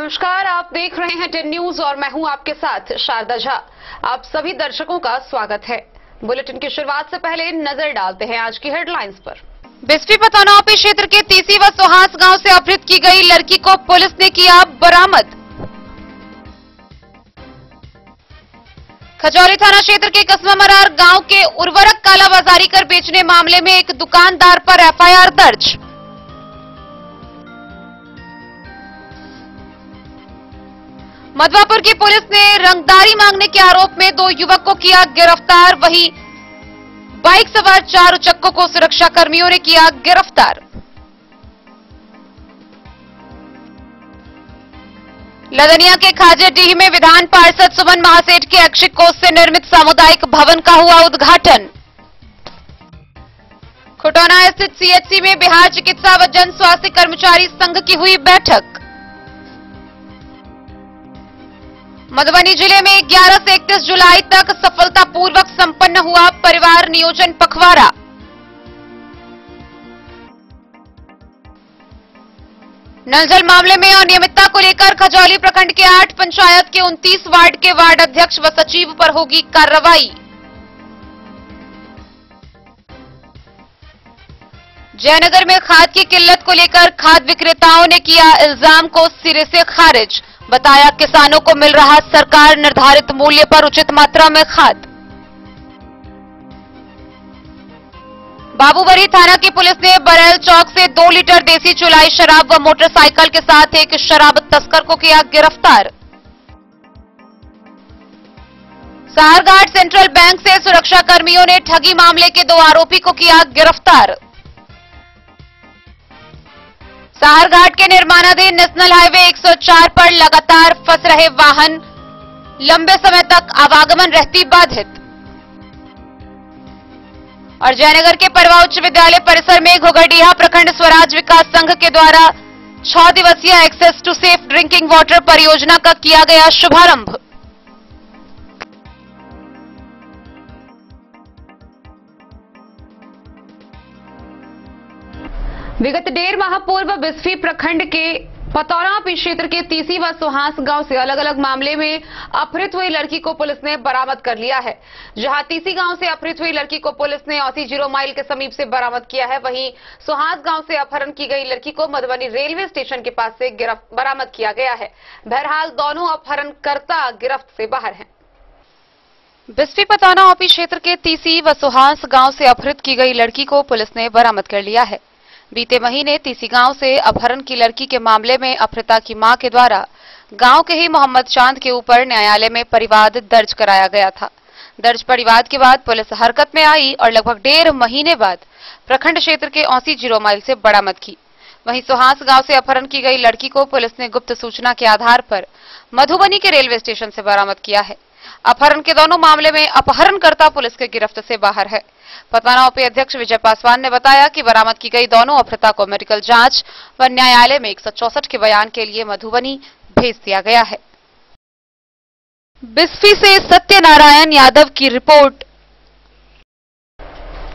नमस्कार, आप देख रहे हैं 10 न्यूज और मैं हूं आपके साथ शारदा झा। आप सभी दर्शकों का स्वागत है। बुलेटिन की शुरुआत से पहले नजर डालते हैं आज की हेडलाइंस पर। बिस्फी पतौनापी क्षेत्र के तीसी व सुहास गांव से अपहृत की गई लड़की को पुलिस ने किया बरामद। खजौली थाना क्षेत्र के कस्बा मरार गांव के उर्वरक कालाबाजारी कर बेचने मामले में एक दुकानदार पर एफआईआर दर्ज। मधवापुर की पुलिस ने रंगदारी मांगने के आरोप में 2 युवक को किया गिरफ्तार। वहीं बाइक सवार 4 उचक्कों को सुरक्षा कर्मियों ने किया गिरफ्तार। लदनिया के खाजेडीह में विधान पार्षद सुमन महासेठ के ऐच्छिक कोष से निर्मित सामुदायिक भवन का हुआ उद्घाटन। खुटौना स्थित सीएचसी में बिहार चिकित्सा व जन स्वास्थ्य कर्मचारी संघ की हुई बैठक। मधुबनी जिले में 11 से 31 जुलाई तक सफलतापूर्वक संपन्न हुआ परिवार नियोजन पखवाड़ा। नल जल मामले में अनियमितता को लेकर खजौली प्रखंड के 8 पंचायत के 29 वार्ड के वार्ड अध्यक्ष व सचिव पर होगी कार्रवाई। जयनगर में खाद की किल्लत को लेकर खाद विक्रेताओं ने किया इल्जाम को सिरे से खारिज। बताया किसानों को मिल रहा सरकार निर्धारित मूल्य पर उचित मात्रा में खाद। बाबूबरी थाना की पुलिस ने बरेल चौक से 2 लीटर देसी चुलाई शराब व मोटरसाइकिल के साथ एक शराब तस्कर को किया गिरफ्तार। सारघाट सेंट्रल बैंक से सुरक्षा कर्मियों ने ठगी मामले के 2 आरोपी को किया गिरफ्तार। सारघाट के निर्माणाधीन नेशनल हाईवे 104 पर लगातार फंस रहे वाहन, लंबे समय तक आवागमन रहती बाधित। और जयनगर के परवा उच्च विद्यालय परिसर में घोघरडीहा प्रखंड स्वराज विकास संघ के द्वारा 6 दिवसीय access to safe drinking water परियोजना का किया गया शुभारंभ। विगत 1.5 माह पूर्व बिस्फी प्रखंड के पतौनापी क्षेत्र के तीसी व सुहास गांव से अलग अलग मामले में अपहृत हुई लड़की को पुलिस ने बरामद कर लिया है। जहां तीसी गांव से अपहृत हुई लड़की को पुलिस ने औसी 0 माइल के समीप से बरामद किया है, वहीं सुहास गांव से अपहरण की गई लड़की को मधुबनी रेलवे स्टेशन के पास से बरामद किया गया है। बहरहाल दोनों अपहरणकर्ता गिरफ्त से बाहर हैं। बिस्फी पतौनापी क्षेत्र के तीसी व सुहास गांव से अपहृत की गई लड़की को पुलिस ने बरामद कर लिया है। बीते महीने तीसी गांव से अपहरण की लड़की के मामले में अपहृता की मां के द्वारा गांव के ही मोहम्मद चांद के ऊपर न्यायालय में परिवाद दर्ज कराया गया था। दर्ज परिवाद के बाद पुलिस हरकत में आई और लगभग 1.5 महीने बाद प्रखंड क्षेत्र के औसी 0 माइल से बरामद की। वहीं सुहास गांव से अपहरण की गई लड़की को पुलिस ने गुप्त सूचना के आधार पर मधुबनी के रेलवे स्टेशन से बरामद किया है। अपहरण के दोनों मामले में अपहरणकर्ता पुलिस के गिरफ्त से बाहर है। पतौनापी अध्यक्ष विजय पासवान ने बताया कि बरामद की गई दोनों अपहृता को मेडिकल जांच व न्यायालय में 164 के बयान के लिए मधुबनी भेज दिया गया है। बिस्फी से सत्यनारायण यादव की रिपोर्ट।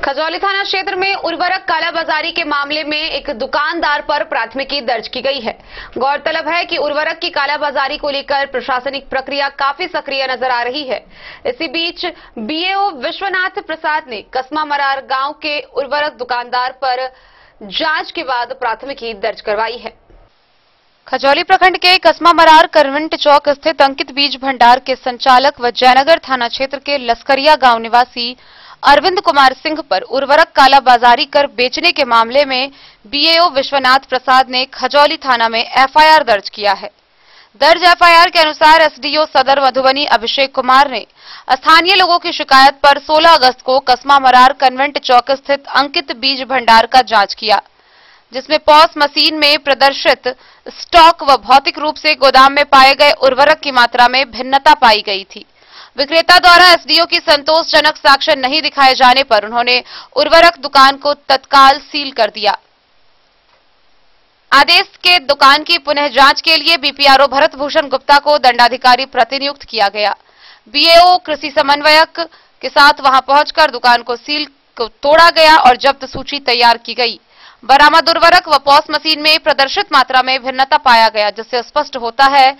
खजौली थाना क्षेत्र में उर्वरक कालाबाजारी के मामले में एक दुकानदार पर प्राथमिकी दर्ज की गई है। गौरतलब है कि उर्वरक की कालाबाजारी को लेकर प्रशासनिक प्रक्रिया काफी सक्रिय नजर आ रही है। इसी बीच बीएओ विश्वनाथ प्रसाद ने कस्बा मरार गांव के उर्वरक दुकानदार पर जांच के बाद प्राथमिकी दर्ज करवाई है। खजौली प्रखंड के कस्बा मरार कन्वेंट चौक स्थित अंकित बीज भंडार के संचालक व जयनगर थाना क्षेत्र के लस्करिया गांव निवासी अरविंद कुमार सिंह पर उर्वरक कालाबाजारी कर बेचने के मामले में बीएओ विश्वनाथ प्रसाद ने खजौली थाना में एफआईआर दर्ज किया है। दर्ज एफआईआर के अनुसार एसडीओ सदर मधुबनी अभिषेक कुमार ने स्थानीय लोगों की शिकायत पर 16 अगस्त को कस्बा मरार कन्वेंट चौक स्थित अंकित बीज भंडार का जांच किया, जिसमें पॉस मशीन में प्रदर्शित स्टॉक व भौतिक रूप से गोदाम में पाए गए उर्वरक की मात्रा में भिन्नता पाई गई थी। विक्रेता द्वारा एसडीओ की संतोषजनक साक्ष्य नहीं दिखाए जाने पर उन्होंने उर्वरक दुकान को तत्काल सील कर दिया। आदेश के दुकान की पुनः जांच के लिए बीपीआरओ भरत भूषण गुप्ता को दंडाधिकारी प्रतिनियुक्त किया गया। बीएओ कृषि समन्वयक के साथ वहां पहुंचकर दुकान को सील को तोड़ा गया और जब्त सूची तैयार की गई। बरामद उर्वरक व पॉस मशीन में प्रदर्शित मात्रा में भिन्नता पाया गया, जिससे स्पष्ट होता है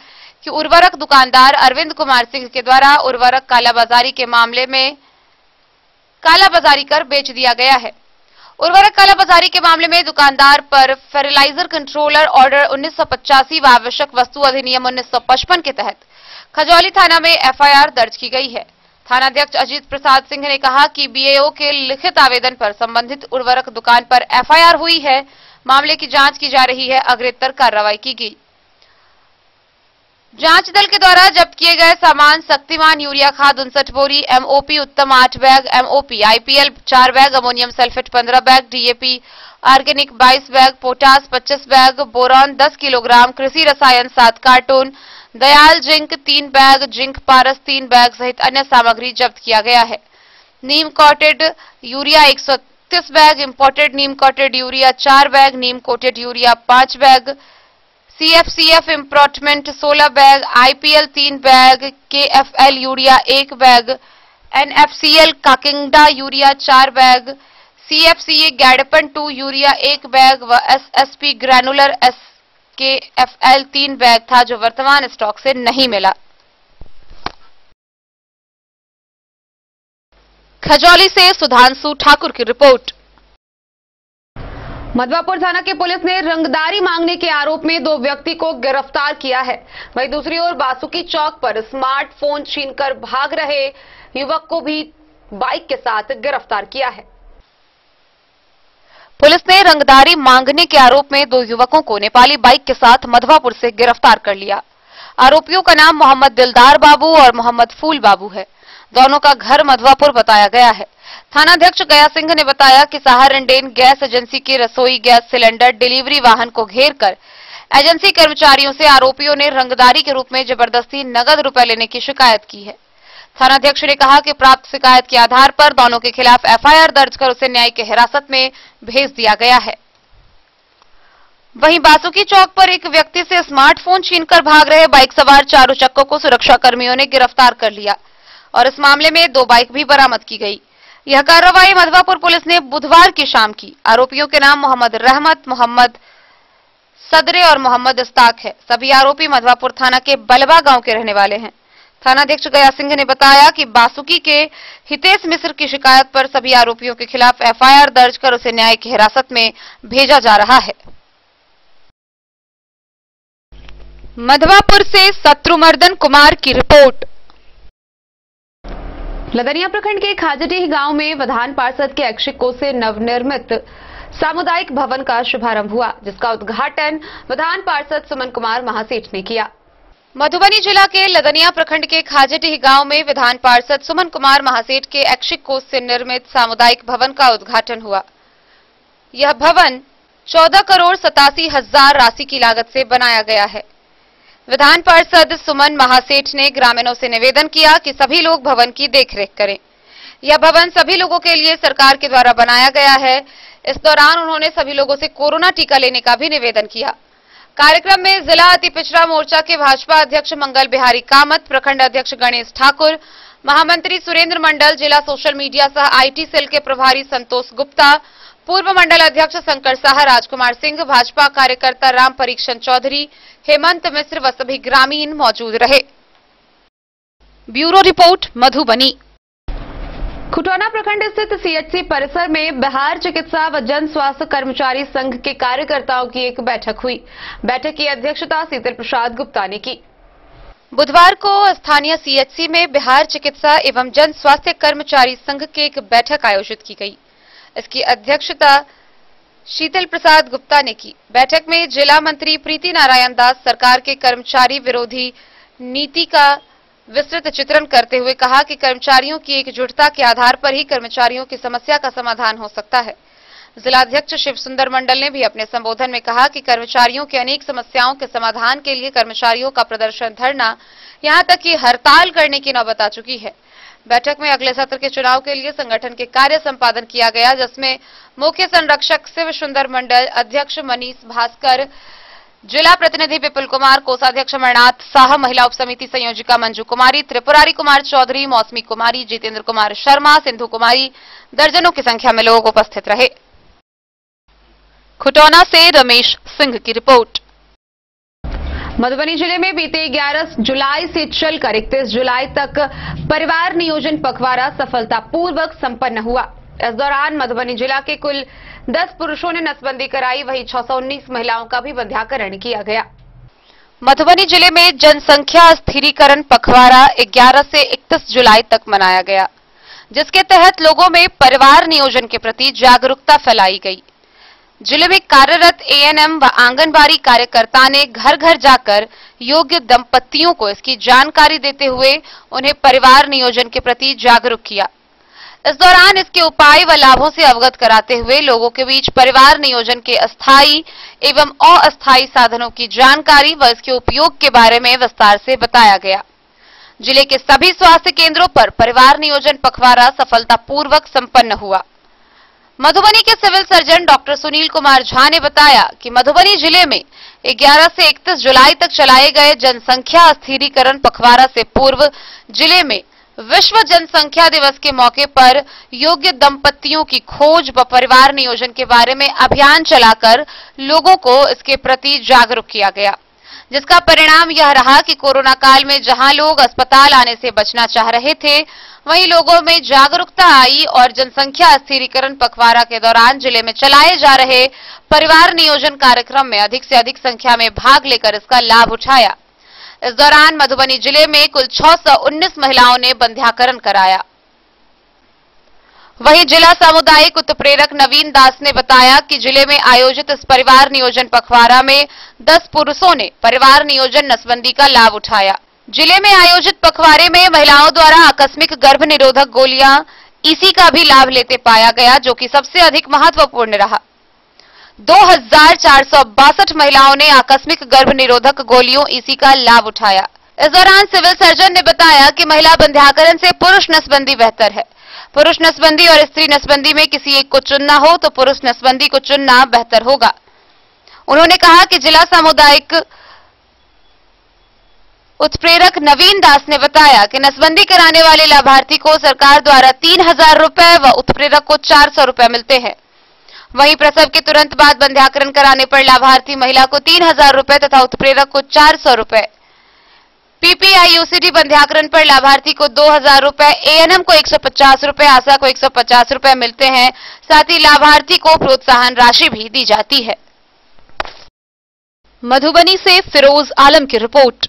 कि उर्वरक दुकानदार अरविंद कुमार सिंह के द्वारा उर्वरक कालाबाजारी के मामले में कालाबाजारी कर बेच दिया गया है। उर्वरक कालाबाजारी के मामले में दुकानदार पर फर्टिलाइजर कंट्रोलर ऑर्डर 1985 व आवश्यक वस्तु अधिनियम 1955 के तहत खजौली थाना में एफआईआर दर्ज की गई है। थानाध्यक्ष अजीत प्रसाद सिंह ने कहा कि बीएओ के लिखित आवेदन पर संबंधित उर्वरक दुकान पर एफआईआर हुई है। मामले की जांच की जा रही है, अग्रेतर कार्रवाई की गई। जांच दल के द्वारा जब्त किए गए सामान शक्तिमान यूरिया खाद 59 बोरी, MOP Uttam 8 bag, MOP IPL 4 bag, ammonium sulphate 15 bag, DAP organic 22 bag, potash 25 bag, boron 10 kilogram, कृषि रसायन 7 carton, Dayal zinc 3 bag, zinc Paras 3 bag सहित अन्य सामग्री जब्त किया गया है। Neem coated urea 130 bag, imported neem coated urea 4 bag, neem coated urea 5 bag, CF इम्प्रोटमेंट 16 bag, IPL 3 bag, KFL urea 1 bag, एनएफसीएल काकिंगडा urea 4 bag, सीएफसीए गैडपन 2 urea 1 bag व एसएसपी ग्रैनुलर एसकेएफएल 3 बैग था, जो वर्तमान स्टॉक से नहीं मिला। खजौली से सुधांशु ठाकुर की रिपोर्ट। मधवापुर थाना की पुलिस ने रंगदारी मांगने के आरोप में 2 व्यक्ति को गिरफ्तार किया है। वहीं दूसरी ओर बासुकी चौक पर स्मार्टफोन छीनकर भाग रहे युवक को भी बाइक के साथ गिरफ्तार किया है। पुलिस ने रंगदारी मांगने के आरोप में 2 युवकों को नेपाली बाइक के साथ मधवापुर से गिरफ्तार कर लिया। आरोपियों का नाम मोहम्मद दिलदार बाबू और मोहम्मद फूल बाबू है। दोनों का घर मधवापुर बताया गया है। थानाध्यक्ष गया सिंह ने बताया कि सहारनडेन गैस एजेंसी के रसोई गैस सिलेंडर डिलीवरी वाहन को घेरकर एजेंसी कर्मचारियों से आरोपियों ने रंगदारी के रूप में जबरदस्ती नगद रुपए लेने की शिकायत की है। थानाध्यक्ष ने कहा कि प्राप्त शिकायत के आधार पर दोनों के खिलाफ एफआईआर दर्ज कर उसे न्यायिक हिरासत में भेज दिया गया है। वहीं बासुकी चौक पर एक व्यक्ति से स्मार्टफोन छीनकर भाग रहे बाइक सवार चारों चक्कों को सुरक्षा कर्मियों ने गिरफ्तार कर लिया और इस मामले में 2 बाइक भी बरामद की गई। यह कार्रवाई मधवापुर पुलिस ने बुधवार की शाम की। आरोपियों के नाम मोहम्मद रहमत, मोहम्मद सदरे और मोहम्मद इस्ताक है। सभी आरोपी मधवापुर थाना के बलवा गांव के रहने वाले हैं। थानाध्यक्ष गया सिंह ने बताया कि बासुकी के हितेश मिश्र की शिकायत पर सभी आरोपियों के खिलाफ एफआईआर दर्ज कर उसे न्यायिक हिरासत में भेजा जा रहा है। मधवापुर से शत्रुमर्दन कुमार की रिपोर्ट। लदनिया प्रखंड के खाजडीह गांव में विधान पार्षद के ऐच्छिक कोष से नवनिर्मित सामुदायिक भवन का शुभारंभ हुआ, जिसका उद्घाटन विधान पार्षद सुमन कुमार महासेठ ने किया। मधुबनी जिला के लदनिया प्रखंड के खाजडीह गांव में विधान पार्षद सुमन कुमार महासेठ के ऐच्छिक कोष से निर्मित सामुदायिक भवन का उद्घाटन हुआ। यह भवन 14 करोड़ 87 हजार राशि की लागत से बनाया गया है। विधान पार्षद सुमन महासेठ ने ग्रामीणों से निवेदन किया कि सभी लोग भवन की देखरेख करें। यह भवन सभी लोगों के लिए सरकार के द्वारा बनाया गया है। इस दौरान उन्होंने सभी लोगों से कोरोना टीका लेने का भी निवेदन किया। कार्यक्रम में जिला अति पिछड़ा मोर्चा के भाजपा अध्यक्ष मंगल बिहारी कामत, प्रखंड अध्यक्ष गणेश ठाकुर, महामंत्री सुरेंद्र मंडल, जिला सोशल मीडिया सह आईटी सेल के प्रभारी संतोष गुप्ता, पूर्व मंडल अध्यक्ष शंकर शाह, राजकुमार सिंह, भाजपा कार्यकर्ता राम परीक्षण चौधरी, हेमंत मिश्र व सभी ग्रामीण मौजूद रहे। Bureau report Madhubani. खुटौना प्रखंड स्थित सीएचसी परिसर में बिहार चिकित्सा व जन स्वास्थ्य कर्मचारी संघ के कार्यकर्ताओं की एक बैठक हुई। बैठक की अध्यक्षता शीतल प्रसाद गुप्ता ने की। बुधवार को स्थानीय सीएचसी में बिहार चिकित्सा एवं जन स्वास्थ्य कर्मचारी संघ की एक बैठक आयोजित की गई। इसकी अध्यक्षता शीतल प्रसाद गुप्ता ने की। बैठक में जिला मंत्री प्रीति नारायण दास सरकार के कर्मचारी विरोधी नीति का विस्तृत चित्रण करते हुए कहा कि कर्मचारियों की एकजुटता के आधार पर ही कर्मचारियों की समस्या का समाधान हो सकता है। जिलाध्यक्ष शिव सुंदर मंडल ने भी अपने संबोधन में कहा कि कर्मचारियों की अनेक समस्याओं के समाधान के लिए कर्मचारियों का प्रदर्शन, धरना, यहां तक कि हड़ताल करने की नौबत आ चुकी है। बैठक में अगले सत्र के चुनाव के लिए संगठन के कार्य संपादन किया गया, जिसमें मुख्य संरक्षक शिव सुंदर मंडल, अध्यक्ष मनीष भास्कर, जिला प्रतिनिधि विपुल कुमार, कोषाध्यक्ष अमरनाथ शाह, महिला उप समिति संयोजिका मंजू कुमारी, त्रिपुरारी कुमार चौधरी, मौसमी कुमारी, जितेंद्र कुमार शर्मा, सिंधु कुमारी, दर्जनों की संख्या में लोग उपस्थित रहे। खुटौना से रमेश सिंह की रिपोर्ट। मधुबनी जिले में बीते 11 जुलाई से चलकर 31 जुलाई तक परिवार नियोजन पखवाड़ा सफलतापूर्वक संपन्न हुआ। इस दौरान मधुबनी जिला के कुल 10 पुरुषों ने नसबंदी कराई, वहीं 619 महिलाओं का भी बंध्याकरण किया गया। मधुबनी जिले में जनसंख्या स्थिरीकरण पखवाड़ा 11 से 31 जुलाई तक मनाया गया, जिसके तहत लोगों में परिवार नियोजन के प्रति जागरूकता फैलाई गई। जिले में कार्यरत एएनएम व आंगनबाड़ी कार्यकर्ता ने घर घर जाकर योग्य दंपतियों को इसकी जानकारी देते हुए उन्हें परिवार नियोजन के प्रति जागरूक किया। इस दौरान इसके उपाय व लाभों से अवगत कराते हुए लोगों के बीच परिवार नियोजन के अस्थायी एवं अस्थायी साधनों की जानकारी व इसके उपयोग के बारे में विस्तार से बताया गया। जिले के सभी स्वास्थ्य केंद्रों पर परिवार नियोजन पखवाड़ा सफलतापूर्वक संपन्न हुआ। मधुबनी के civil surgeon doctor Sunil Kumar Jha ने बताया कि मधुबनी जिले में 11 से 31 जुलाई तक चलाए गए जनसंख्या स्थिरीकरण पखवाड़ा से पूर्व जिले में विश्व जनसंख्या दिवस के मौके पर योग्य दंपतियों की खोज व परिवार नियोजन के बारे में अभियान चलाकर लोगों को इसके प्रति जागरूक किया गया, जिसका परिणाम यह रहा कि कोरोना काल में जहां लोग अस्पताल आने से बचना चाह रहे थे, वहीं लोगों में जागरूकता आई और जनसंख्या स्थिरीकरण पखवाड़ा के दौरान जिले में चलाए जा रहे परिवार नियोजन कार्यक्रम में अधिक से अधिक संख्या में भाग लेकर इसका लाभ उठाया। इस दौरान मधुबनी जिले में कुल 619 महिलाओं ने बंध्याकरण कराया। वहीं जिला सामुदायिक उत्प्रेरक नवीन दास ने बताया कि जिले में आयोजित इस परिवार नियोजन पखवाड़ा में 10 पुरुषों ने परिवार नियोजन नसबंदी का लाभ उठाया। जिले में आयोजित पखवाड़े में महिलाओं द्वारा आकस्मिक गर्भ निरोधक गोलियां ईसी का भी लाभ लेते पाया गया, जो कि सबसे अधिक महत्वपूर्ण रहा। 2462 महिलाओं ने आकस्मिक गर्भ निरोधक गोलियों ईसी का लाभ उठाया। इस दौरान सिविल सर्जन ने बताया कि महिला बंध्याकरण से पुरुष नसबंदी बेहतर है। पुरुष नसबंदी और स्त्री नसबंदी में किसी एक को चुनना हो तो पुरुष नसबंदी को चुनना बेहतर होगा। उन्होंने कहा कि जिला सामुदायिक उत्प्रेरक नवीन दास ने बताया कि नसबंदी कराने वाले लाभार्थी को सरकार द्वारा 3000 रुपए व उत्प्रेरक को 400 रुपए मिलते हैं। वहीं प्रसव के तुरंत बाद बंध्याकरण कराने पर लाभार्थी महिला को 3000 रुपए तथा उत्प्रेरक को 400 रुपए, पीपीआईयूसीडी बंध्याकरण पर लाभार्थी को 2000 रुपए, एएनएम को 150 रुपए, आशा को 150 रुपए मिलते हैं। साथ ही लाभार्थी को प्रोत्साहन राशि भी दी जाती है। मधुबनी से फिरोज आलम की रिपोर्ट।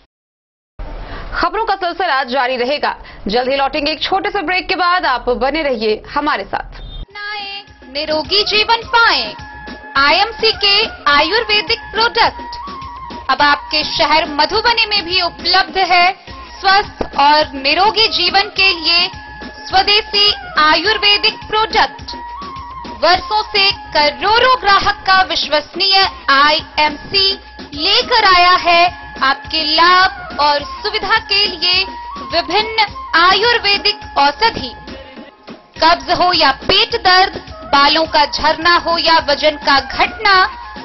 खबरों का सिलसिला जारी रहेगा। जल्द ही लौटेंगे एक छोटे से ब्रेक के बाद। आप बने रहिए हमारे साथ। निरोगी जीवन पाएं। आईएमसी के आयुर्वेदिक प्रोडक्ट अब आपके शहर मधुबनी में भी उपलब्ध है। स्वस्थ और निरोगी जीवन के लिए स्वदेशी आयुर्वेदिक प्रोडक्ट वर्षों से करोड़ों ग्राहक का विश्वसनीय आईएमसी लेकर आया है आपके लाभ और सुविधा के लिए विभिन्न आयुर्वेदिक औषधि। कब्ज हो या पेट दर्द, बालों का झरना हो या वजन का घटना,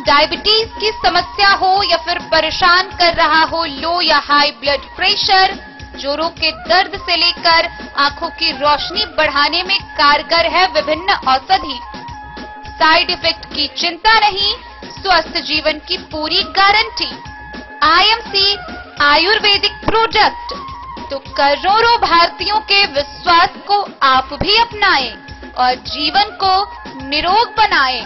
डायबिटीज की समस्या हो या फिर परेशान कर रहा हो लो या हाई ब्लड प्रेशर, जोड़ों के दर्द से लेकर आंखों की रोशनी बढ़ाने में कारगर है विभिन्न औषधि। साइड इफेक्ट की चिंता नहीं, स्वस्थ जीवन की पूरी गारंटी। आईएमसी आयुर्वेदिक प्रोडक्ट तो करोड़ों भारतीयों के विश्वास को आप भी अपनाएं और जीवन को निरोग बनाएं।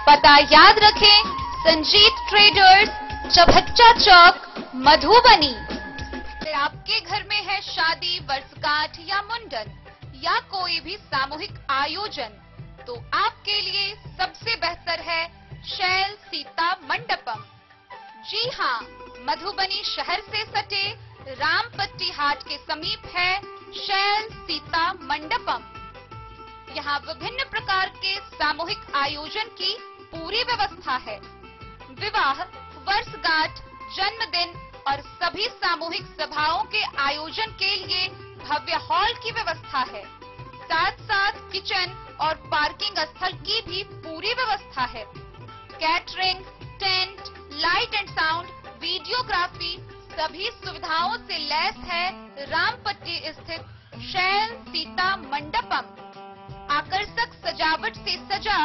पता याद रखें, संजीत ट्रेडर्स, चभच्चा चौक, मधुबनी। फिर आपके घर में है शादी, वर्षगांठ या मुंडन या कोई भी सामूहिक आयोजन, तो आपके लिए सबसे बेहतर है शैल सीता मंडपम। जी हाँ, मधुबनी शहर से सटे रामपट्टी हाट के समीप है शैल सीता मंडपम। यहाँ विभिन्न प्रकार के सामूहिक आयोजन की पूरी व्यवस्था है। विवाह, वर्षगांठ, जन्मदिन और सभी सामूहिक सभाओं के आयोजन के लिए भव्य हॉल की व्यवस्था है। साथ साथ किचन और पार्किंग स्थल की भी पूरी व्यवस्था है। Catering, tent, light and sound, videography सभी सुविधाओं से लैस है रामपट्टी स्थित शैल सीता मंडपम। आकर्षक सजावट से सजा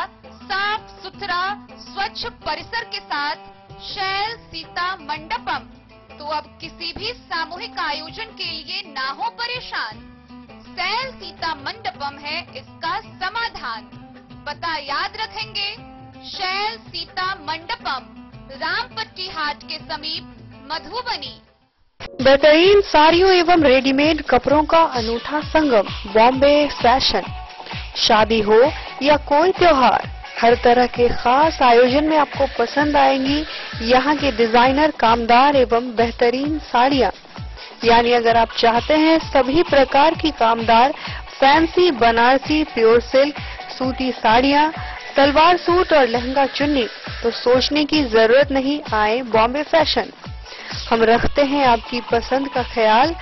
साफ सुथरा स्वच्छ परिसर के साथ शैल सीता मंडपम, तो अब किसी भी सामूहिक आयोजन के लिए ना हो परेशान। शैल सीता मंडपम है इसका समाधान। पता याद रखेंगे, शैल सीता मंडपम, रामपट्टी हाट के समीप, मधुबनी। बेहतरीन साड़ियों एवं रेडीमेड कपड़ों का अनूठा संगम, बॉम्बे फैशन। शादी हो या कोई त्योहार, हर तरह के खास आयोजन में आपको पसंद आएंगी यहाँ के डिजाइनर, कामदार एवं बेहतरीन साड़ियाँ। यानी अगर आप चाहते हैं सभी प्रकार की कामदार, फैंसी, बनारसी, प्योर सिल्क, सूती साड़ियाँ, सलवार सूट और लहंगा चुन्नी, तो सोचने की जरूरत नहीं, आए बॉम्बे फैशन। हम रखते हैं आपकी पसंद का ख्याल।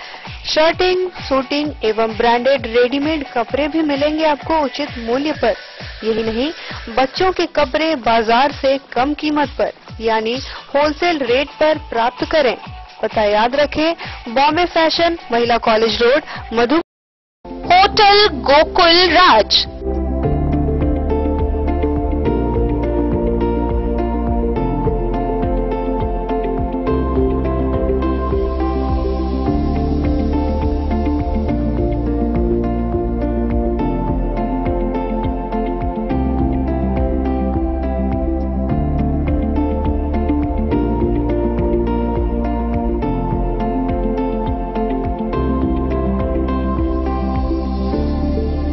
शर्टिंग, सूटिंग एवं ब्रांडेड रेडीमेड कपड़े भी मिलेंगे आपको उचित मूल्य पर। यही नहीं, बच्चों के कपड़े बाजार से कम कीमत पर, यानी होलसेल रेट पर प्राप्त करें। पता याद रखें, बॉम्बे फैशन, महिला कॉलेज रोड, मधु। होटल गोकुल राज।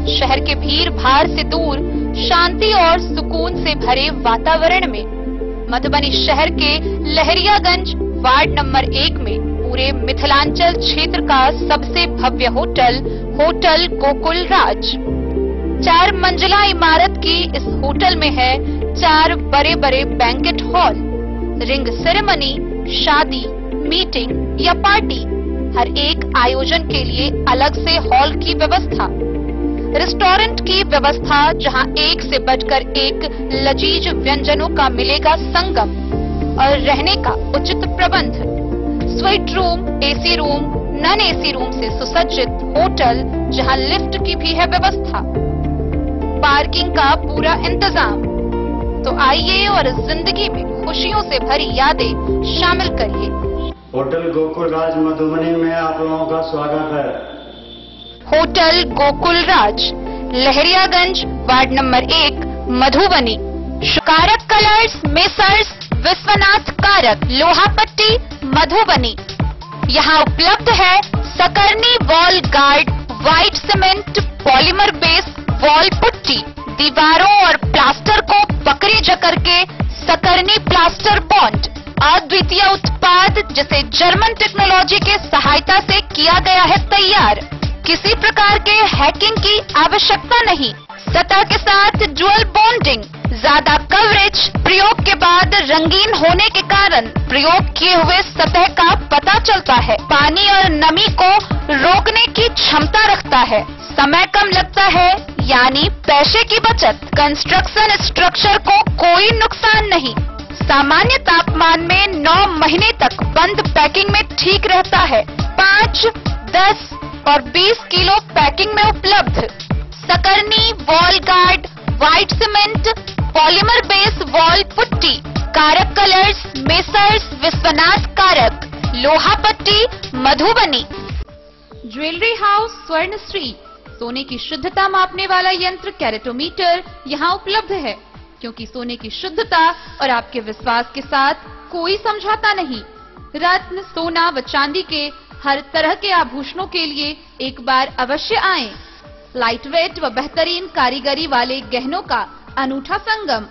शहर के भीड़ भाड़ से दूर, शांति और सुकून से भरे वातावरण में, मधुबनी शहर के लहरियागंज वार्ड नंबर 1 में पूरे मिथिलांचल क्षेत्र का सबसे भव्य होटल, होटल गोकुल राज। 4 मंजिला इमारत की इस होटल में है 4 बड़े बड़े बैंकेट हॉल, रिंग सेरेमनी, शादी, मीटिंग या पार्टी, हर एक आयोजन के लिए अलग से हॉल की व्यवस्था, रेस्टोरेंट की व्यवस्था जहां एक से बढ़कर एक लजीज व्यंजनों का मिलेगा संगम, और रहने का उचित प्रबंध, suite room, AC room, non AC room से सुसज्जित होटल जहां लिफ्ट की भी है व्यवस्था, पार्किंग का पूरा इंतजाम। तो आइए और जिंदगी में खुशियों से भरी यादें शामिल करिए। होटल गोकुल राज मधुबनी में आप लोगों का स्वागत है। होटल गोकुल राज, लहरियागंज वार्ड नंबर 1, मधुबनी। कारक कलर्स, मेसर्स विश्वनाथ कारक, लोहापट्टी, मधुबनी। यहाँ उपलब्ध है Sakarni wall guard, white cement, polymer base wall putty, दीवारों और प्लास्टर को पकड़ी जकड़ के सकरनी प्लास्टर बॉन्ड, अद्वितीय उत्पाद जिसे जर्मन टेक्नोलॉजी के सहायता से किया गया है तैयार। किसी प्रकार के हैकिंग की आवश्यकता नहीं। सतह के साथ डुअल बॉन्डिंग, ज्यादा कवरेज, प्रयोग के बाद रंगीन होने के कारण प्रयोग किए हुए सतह का पता चलता है। पानी और नमी को रोकने की क्षमता रखता है। समय कम लगता है, यानी पैसे की बचत। कंस्ट्रक्शन स्ट्रक्चर को कोई नुकसान नहीं। सामान्य तापमान में 9 महीने तक बंद पैकिंग में ठीक रहता है। 5, 10 और 20 किलो पैकिंग में उपलब्ध। Sakarni wall guard, white cement, polymer base wall putty, Karak colours, messrs Vishwanath Karak, Lohapatti, Madhubani. Jewellery house Swarnashri, सोने की शुद्धता मापने वाला यंत्र कैरेटोमीटर यहाँ उपलब्ध है, क्योंकि सोने की शुद्धता और आपके विश्वास के साथ कोई समझौता नहीं। रत्न, सोना व चांदी के हर तरह के आभूषणों के लिए एक बार अवश्य आएं। लाइट वेट व बेहतरीन कारीगरी वाले गहनों का अनूठा संगम।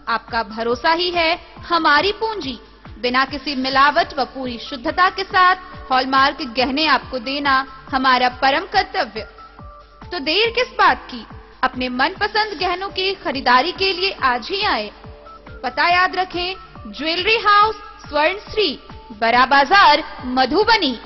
आपका भरोसा ही है हमारी पूंजी। बिना किसी मिलावट व पूरी शुद्धता के साथ हॉलमार्क गहने आपको देना हमारा परम कर्तव्य। तो देर किस बात की, अपने मनपसंद गहनों की खरीदारी के लिए आज ही आए। पता याद रखें, ज्वेलरी हाउस स्वर्णश्री, बड़ा बाजार, मधुबनी।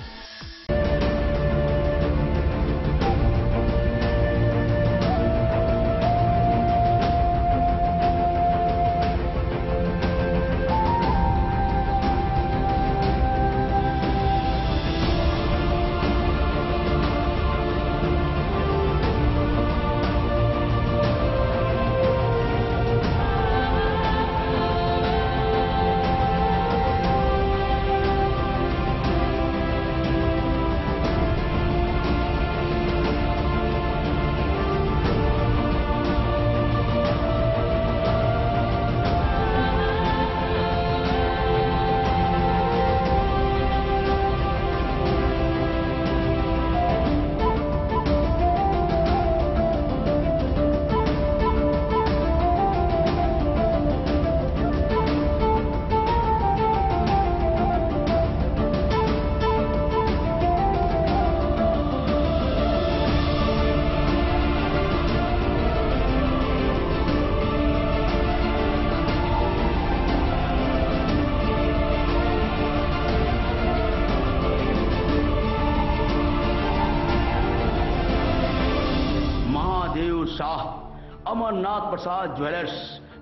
अमरनाथ प्रसाद ज्वेलर्स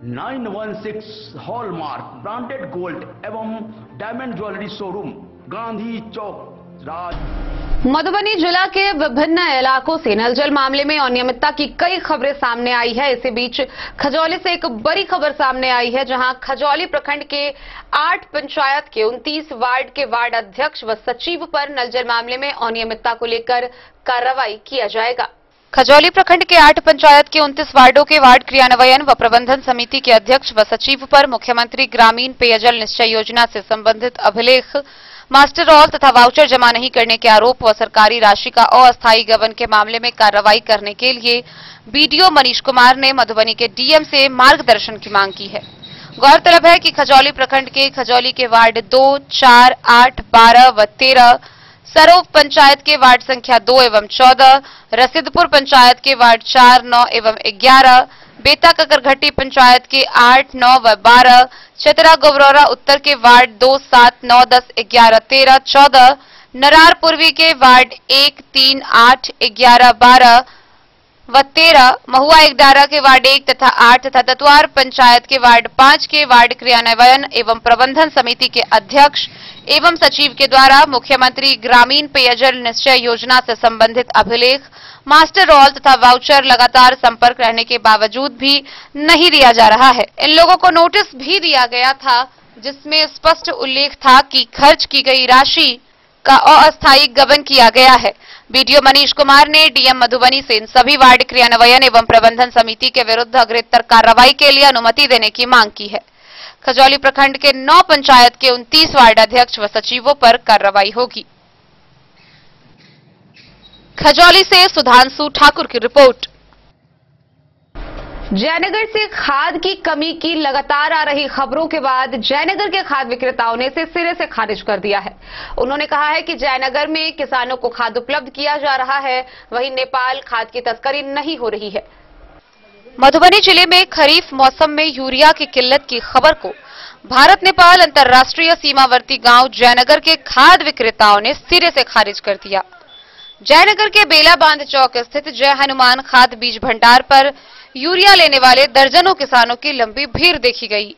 916 हॉलमार्क ब्रांडेड गोल्ड एवं डायमंड ज्वेलरी शोरूम, गांधी चौक, राज। मधुबनी जिला के विभिन्न इलाकों से नलजल मामले में अनियमितता की कई खबरें सामने आई है। इसी बीच खजौली से एक बड़ी खबर सामने आई है, जहां खजौली प्रखंड के 8 पंचायत के 29 वार्ड के वार्ड अध्यक्ष व सचिव पर नलजल मामले में अनियमितता को लेकर कार्रवाई किया जाएगा। खजौली प्रखंड के 8 पंचायत के 29 वार्डों के वार्ड क्रियान्वयन व प्रबंधन समिति के अध्यक्ष व सचिव पर मुख्यमंत्री ग्रामीण पेयजल निश्चय योजना से संबंधित अभिलेख, मास्टर रोल तथा वाउचर जमा नहीं करने के आरोप व सरकारी राशि का अस्थायी गबन के मामले में कार्रवाई करने के लिए बीडीओ मनीष कुमार ने मधुबनी के डीएम से मार्गदर्शन की मांग की है। गौरतलब है कि खजौली प्रखंड के खजौली के वार्ड 2, 4, 8, 12 व 13, सरोव पंचायत के वार्ड संख्या 2 एवं 14, रसीदपुर पंचायत के वार्ड 4, 9 एवं 11, बेता ककरघट्टी पंचायत के 8, 9 व 12, चतरा गोबरौरा उत्तर के वार्ड 2, 7, 9, 10, 11, 13, 14, नरार पूर्वी के वार्ड 1, 3, 8, 11, 12 व 13, महुआ एकडारा के वार्ड 1 तथा 8 तथा दतवार पंचायत के वार्ड 5 के वार्ड क्रियान्वयन एवं प्रबंधन समिति के अध्यक्ष एवं सचिव के द्वारा मुख्यमंत्री ग्रामीण पेयजल निश्चय योजना से संबंधित अभिलेख, मास्टर रोल तथा वाउचर लगातार संपर्क रहने के बावजूद भी नहीं दिया जा रहा है। इन लोगों को नोटिस भी दिया गया था, जिसमें स्पष्ट उल्लेख था कि खर्च की गई राशि का अस्थायी गबन किया गया है। बीडीओ मनीष कुमार ने डीएम मधुबनी से इन सभी वार्ड क्रियान्वयन एवं प्रबंधन समिति के विरुद्ध अग्रेतर कार्रवाई के लिए अनुमति देने की मांग की है। खजौली प्रखंड के 9 पंचायत के 29 वार्ड अध्यक्ष व सचिवों पर कार्रवाई होगी। खजौली से सुधांशु ठाकुर की रिपोर्ट। जयनगर से खाद की कमी की लगातार आ रही खबरों के बाद जयनगर के खाद विक्रेताओं ने इसे सिरे से खारिज कर दिया है। उन्होंने कहा है कि जयनगर में किसानों को खाद उपलब्ध किया जा रहा है, वहीं नेपाल खाद की तस्करी नहीं हो रही है। मधुबनी जिले में खरीफ मौसम में यूरिया की किल्लत की खबर को भारत नेपाल अंतर्राष्ट्रीय सीमावर्ती गांव जयनगर के खाद विक्रेताओं ने सिरे से खारिज कर दिया। जयनगर के बेला बांध चौक स्थित जय हनुमान खाद बीज भंडार पर यूरिया लेने वाले दर्जनों किसानों की लंबी भीड़ देखी गई।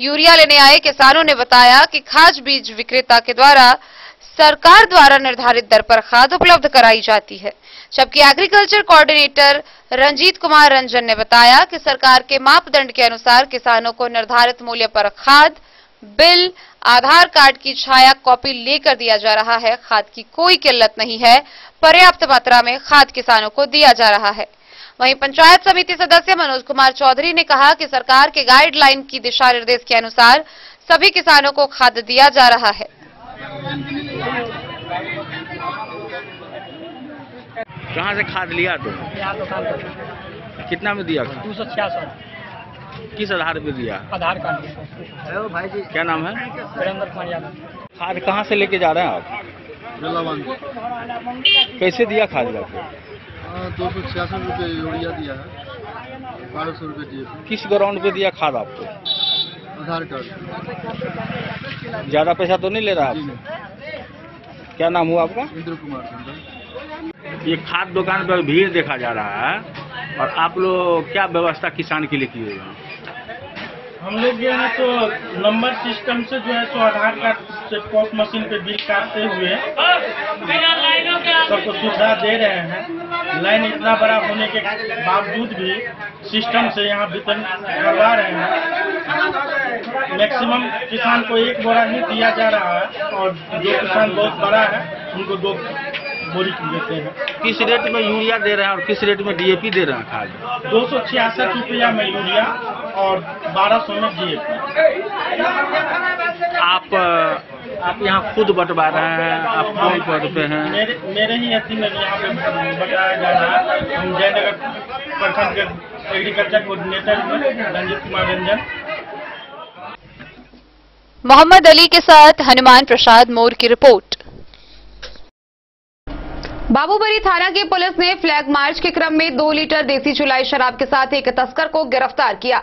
यूरिया लेने आए किसानों ने बताया कि खाद बीज विक्रेता के द्वारा सरकार द्वारा निर्धारित दर पर खाद उपलब्ध कराई जाती है, जबकि एग्रीकल्चर कोऑर्डिनेटर रंजीत कुमार रंजन ने बताया कि सरकार के मापदंड के अनुसार किसानों को निर्धारित मूल्य पर खाद, बिल, आधार कार्ड की छाया कॉपी लेकर दिया जा रहा है। खाद की कोई किल्लत नहीं है, पर्याप्त मात्रा में खाद किसानों को दिया जा रहा है। वहीं पंचायत समिति सदस्य मनोज कुमार चौधरी ने कहा कि सरकार के गाइडलाइन की दिशा निर्देश के अनुसार सभी किसानों को खाद दिया जा रहा है। कहाँ से खाद लिया तो? कितना में दिया? 266। किस आधार पे दिया? आधार कार्ड। क्या नाम है? वीरेंद्र कुमार यादव। खाद कहाँ से लेके जा रहे हैं आप? कैसे दिया खाद आपको? 266 रुपये यूरिया दिया है, 1200 रुपये DAP। किस ग्राउंड पे दिया खाद आपको? आधार कार्ड। ज्यादा पैसा तो नहीं ले रहा आप? क्या नाम हुआ आपका? इंद्र कुमार। ये खाद दुकान पर भीड़ देखा जा रहा है और आप लोग क्या व्यवस्था किसान के लिए किए हैं? हम लोग जो है तो नंबर सिस्टम से जो है तो आधार कार्ड से पोस्ट मशीन पे बिल काटते हुए सबको सुविधा दे रहे हैं। लाइन इतना बड़ा होने के बावजूद भी सिस्टम से यहाँ वितरण करवा रहे हैं। मैक्सिमम किसान को 1 बोरा ही दिया जा रहा है और जो किसान बहुत बड़ा है उनको 2 बोरी देते हैं। किस रेट में यूरिया दे रहे हैं और किस रेट में DAP दे रहे हैं खाद? 266 रुपया में यूरिया और 1200 में DAP। आप यहाँ खुद बंटवा रहे हैं? आप कौन पद पे हैं? मेरे ही अथी में यहाँ पे बताया जा रहा है। हम जयनगर प्रखंड के एग्रीकल्चर कोऑर्डिनेटर रंजीत कुमार रंजन। मोहम्मद अली के साथ हनुमान प्रसाद मोर की रिपोर्ट। बाबूबरी थाना की पुलिस ने फ्लैग मार्च के क्रम में 2 लीटर देसी चुलाई शराब के साथ एक तस्कर को गिरफ्तार किया।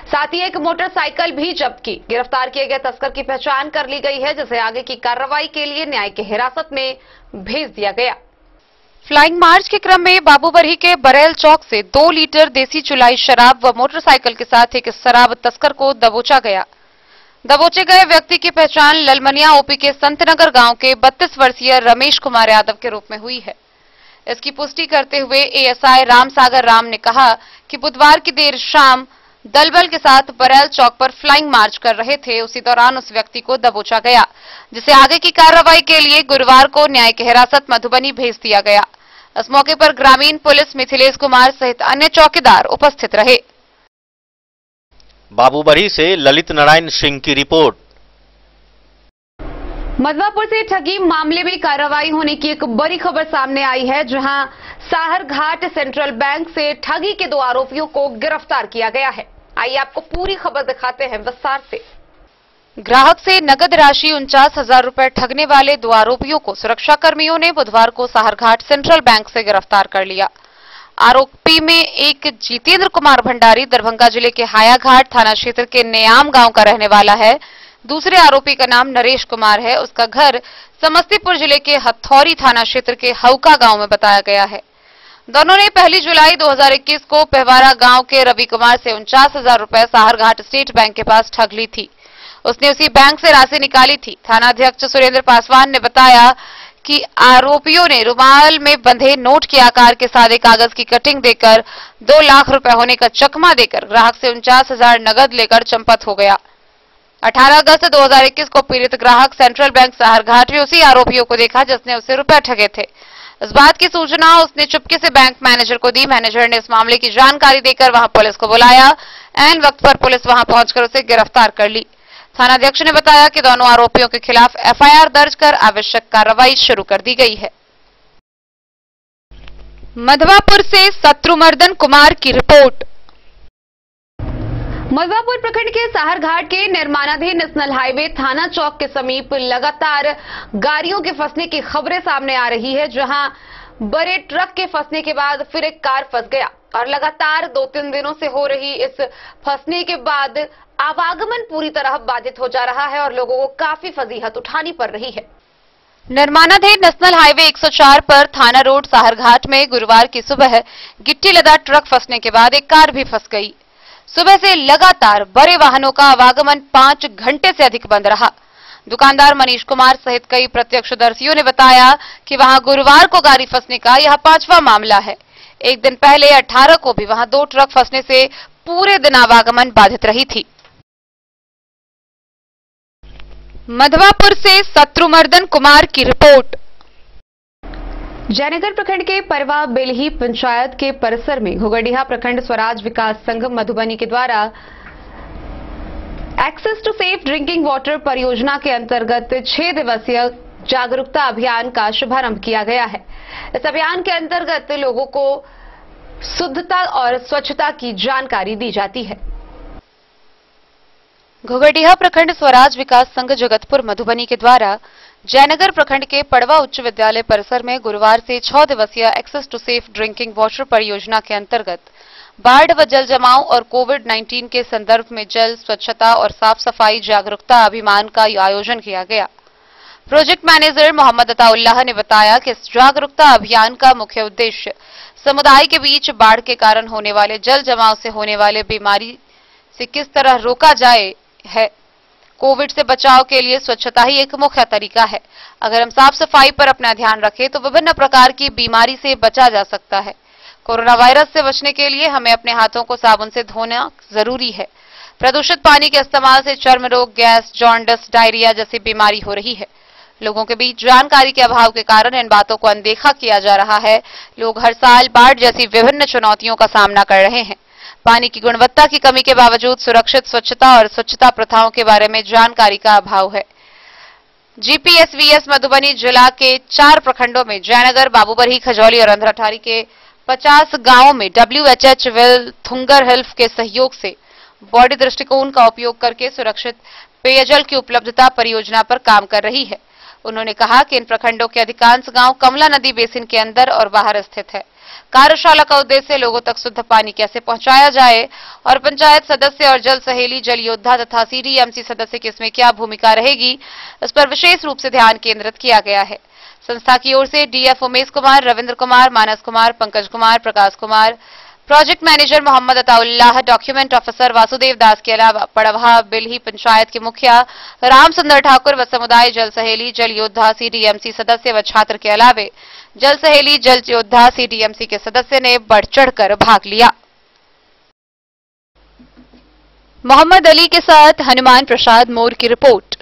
साथ ही एक मोटरसाइकिल भी जब्त की। गिरफ्तार किए गए तस्कर की पहचान कर ली गई है, जिसे आगे की कार्रवाई के लिए न्याय की हिरासत में भेज दिया गया। फ्लाइंग मार्च के क्रम में बाबूबरही के बरेल चौक से 2 लीटर देसी चुलाई शराब व मोटरसाइकिल के साथ एक शराब तस्कर को दबोचा गया। दबोचे गए व्यक्ति की पहचान ललमनिया ओपी के संतनगर गांव के 32 वर्षीय रमेश कुमार यादव के रूप में हुई है। इसकी पुष्टि करते हुए एएसआई रामसागर राम ने कहा कि बुधवार की देर शाम दलबल के साथ बरेल चौक पर फ्लाइंग मार्च कर रहे थे। उसी दौरान उस व्यक्ति को दबोचा गया, जिसे आगे की कार्रवाई के लिए गुरुवार को न्यायिक हिरासत मधुबनी भेज दिया गया। इस मौके पर ग्रामीण पुलिस मिथिलेश कुमार सहित अन्य चौकीदार उपस्थित रहे। बाबूबरही से ललित नारायण सिंह की रिपोर्ट। मधवापुर से ठगी मामले में कार्रवाई होने की एक बड़ी खबर सामने आई है, जहां साहरघाट सेंट्रल बैंक से ठगी के 2 आरोपियों को गिरफ्तार किया गया है। आइए आपको पूरी खबर दिखाते हैं विस्तार से। ग्राहक से नगद राशि 49,000 रुपए ठगने वाले 2 आरोपियों को सुरक्षा कर्मियों ने बुधवार को साहरघाट सेंट्रल बैंक से गिरफ्तार कर लिया। आरोपी में एक जितेंद्र कुमार भंडारी दरभंगा जिले के हायाघाट थाना क्षेत्र के नयाम गांव का रहने वाला है। दूसरे आरोपी का नाम नरेश कुमार है। उसका घर समस्तीपुर जिले के हथौरी थाना क्षेत्र के हौका गांव में बताया गया है। दोनों ने 1 जुलाई 2021 को पहवारा गांव के रवि कुमार से 49,000 रुपए साहरघाट स्टेट बैंक के पास ठग ली थी। उसने उसी बैंक से राशि निकाली थी। थानाध्यक्ष सुरेंद्र पासवान ने बताया कि आरोपियों ने रुमाल में बंधे नोट के आकार के सादे कागज की कटिंग देकर 2 लाख रुपए होने का चकमा देकर ग्राहक से 49,000 नगद लेकर चंपत हो गया। 18 अगस्त 2021 को पीड़ित ग्राहक सेंट्रल बैंक साहरघाट में उसी आरोपियों को देखा जिसने उसे रुपए ठगे थे। इस बात की सूचना उसने चुपके से बैंक मैनेजर को दी। मैनेजर ने इस मामले की जानकारी देकर वहां पुलिस को बुलाया। ऐन वक्त पर पुलिस वहां पहुंचकर उसे गिरफ्तार कर ली। थानाध्यक्ष ने बताया कि दोनों आरोपियों के खिलाफ एफआईआर दर्ज कर आवश्यक कार्रवाई शुरू कर दी गई है। मधवापुर से शत्रुमर्दन कुमार की रिपोर्ट। मधवापुर प्रखंड के साहरघाट के निर्माणाधीन नेशनल हाईवे थाना चौक के समीप लगातार गाड़ियों के फंसने की खबरें सामने आ रही है, जहां बड़े ट्रक के फंसने के बाद फिर एक कार फंस गया और लगातार 2-3 दिनों से हो रही इस फंसने के बाद आवागमन पूरी तरह बाधित हो जा रहा है और लोगों को काफी फजीहत उठानी पड़ रही है। निर्माणाधीन नेशनल हाईवे 104 पर थाना रोड साहरघाट में गुरुवार की सुबह गिट्टी लदा ट्रक फंसने के बाद एक कार भी फंस गई। सुबह से लगातार बड़े वाहनों का आवागमन 5 घंटे से अधिक बंद रहा। दुकानदार मनीष कुमार सहित कई प्रत्यक्षदर्शियों ने बताया कि वहां गुरुवार को गाड़ी फंसने का यह 5वां मामला है। एक दिन पहले 18 को भी वहां 2 ट्रक फंसने से पूरे दिन आवागमन बाधित रही थी। मधवापुर से शत्रुमर्दन कुमार की रिपोर्ट। जयनगर प्रखंड के परवा बेलही पंचायत के परिसर में घुगड़िया प्रखंड स्वराज विकास संघ मधुबनी के द्वारा access to safe drinking water परियोजना के अंतर्गत 6 दिवसीय जागरूकता अभियान का शुभारंभ किया गया है। इस अभियान के अंतर्गत लोगों को शुद्धता और स्वच्छता की जानकारी दी जाती है। घुगड़िया प्रखंड स्वराज विकास संघ जगतपुर मधुबनी के द्वारा जयनगर प्रखंड के पड़वा उच्च विद्यालय परिसर में गुरुवार से 6 दिवसीय access to safe drinking water परियोजना के अंतर्गत बाढ़ व जल जमाव और कोविड-19 के संदर्भ में जल स्वच्छता और साफ सफाई जागरूकता अभियान का आयोजन किया गया। प्रोजेक्ट मैनेजर मोहम्मद अताउल्लाह ने बताया कि इस जागरूकता अभियान का मुख्य उद्देश्य समुदाय के बीच बाढ़ के कारण होने वाले जल जमाव से होने वाले बीमारी से किस तरह रोका जाए है। कोविड से बचाव के लिए स्वच्छता ही एक मुख्य तरीका है। अगर हम साफ सफाई पर अपना ध्यान रखें तो विभिन्न प्रकार की बीमारी से बचा जा सकता है। कोरोना वायरस से बचने के लिए हमें अपने हाथों को साबुन से धोना जरूरी है। प्रदूषित पानी के इस्तेमाल से चर्म रोग, गैस, जॉन्डिस, डायरिया जैसी बीमारी हो रही है। लोगों के बीच जानकारी के अभाव के कारण इन बातों को अनदेखा किया जा रहा है। लोग हर साल बाढ़ जैसी विभिन्न चुनौतियों का सामना कर रहे हैं। पानी की गुणवत्ता की कमी के बावजूद सुरक्षित स्वच्छता और स्वच्छता प्रथाओं के बारे में जानकारी का अभाव है। जीपीएसवीएस मधुबनी जिला के 4 प्रखंडों में जयनगर, बाबूबरही, खजौली और अंधराठारी के 50 गांवों में WHH वेल थुंगर हेल्थ के सहयोग से बॉडी दृष्टिकोण का उपयोग करके सुरक्षित पेयजल की उपलब्धता परियोजना पर काम कर रही है। उन्होंने कहा कि इन प्रखंडों के अधिकांश गांव कमला नदी बेसिन के अंदर और बाहर स्थित है। कार्यशाला का उद्देश्य लोगों तक शुद्ध पानी कैसे पहुंचाया जाए और पंचायत सदस्य और जल सहेली, जल योद्धा तथा CDMC सदस्य की इसमें क्या भूमिका रहेगी, इस पर विशेष रूप से ध्यान केंद्रित किया गया है। संस्था की ओर से DF Umesh Kumar, Ravindra Kumar, Manas Kumar, Pankaj Kumar, Prakash Kumar, project manager Mohammad Ataullah, document officer Vasudev Das के अलावा पड़वा बिल्ही पंचायत के मुखिया रामचंद्र ठाकुर व समुदाय जल सहेली, जल योद्धा, सीडीएमसी सदस्य व छात्र के अलावे जल सहेली, जल योद्धा, सीडीएमसी के सदस्य ने बढ़ चढ़कर भाग लिया। मोहम्मद अली के साथ हनुमान प्रसाद मोर की रिपोर्ट।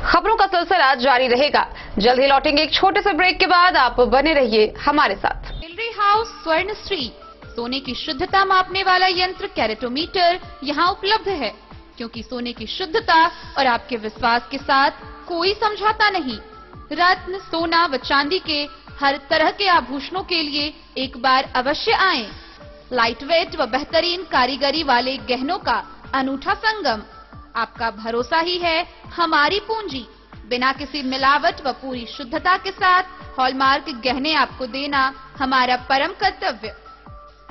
खबरों का सिलसिला जारी रहेगा। जल्द ही लौटेंगे एक छोटे से ब्रेक के बाद। आप बने रहिए हमारे साथ। ज्वेलरी हाउस स्वर्णश्री सोने की शुद्धता मापने वाला यंत्र कैरेटोमीटर यहाँ उपलब्ध है, क्योंकि सोने की शुद्धता और आपके विश्वास के साथ कोई समझौता नहीं। रत्न, सोना व चांदी के हर तरह के आभूषणों के लिए एक बार अवश्य आएं। लाइट वेट व बेहतरीन कारीगरी वाले गहनों का अनूठा संगम। आपका भरोसा ही है हमारी पूंजी। बिना किसी मिलावट व पूरी शुद्धता के साथ हॉलमार्क गहने आपको देना हमारा परम कर्तव्य।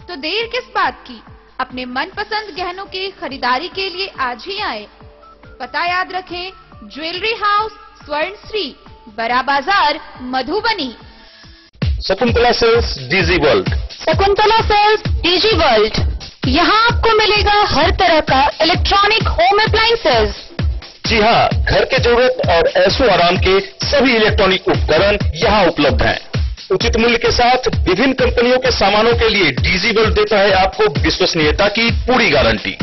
तो देर किस बात की, अपने मनपसंद गहनों की खरीदारी के लिए आज ही आए। पता याद रखें, jewellery house Swarnashree, Bada Bazar, Madhubani. Shakuntala sales DG world. Shakuntala sales DG world, यहाँ आपको मिलेगा हर तरह का इलेक्ट्रॉनिक होम अप्लायंसेज। जी हाँ, घर के जरूरत और ऐशो आराम के सभी इलेक्ट्रॉनिक उपकरण यहाँ उपलब्ध हैं। उचित मूल्य के साथ विभिन्न कंपनियों के सामानों के लिए डीजी वर्ल्ड देता है आपको विश्वसनीयता की पूरी guarantee.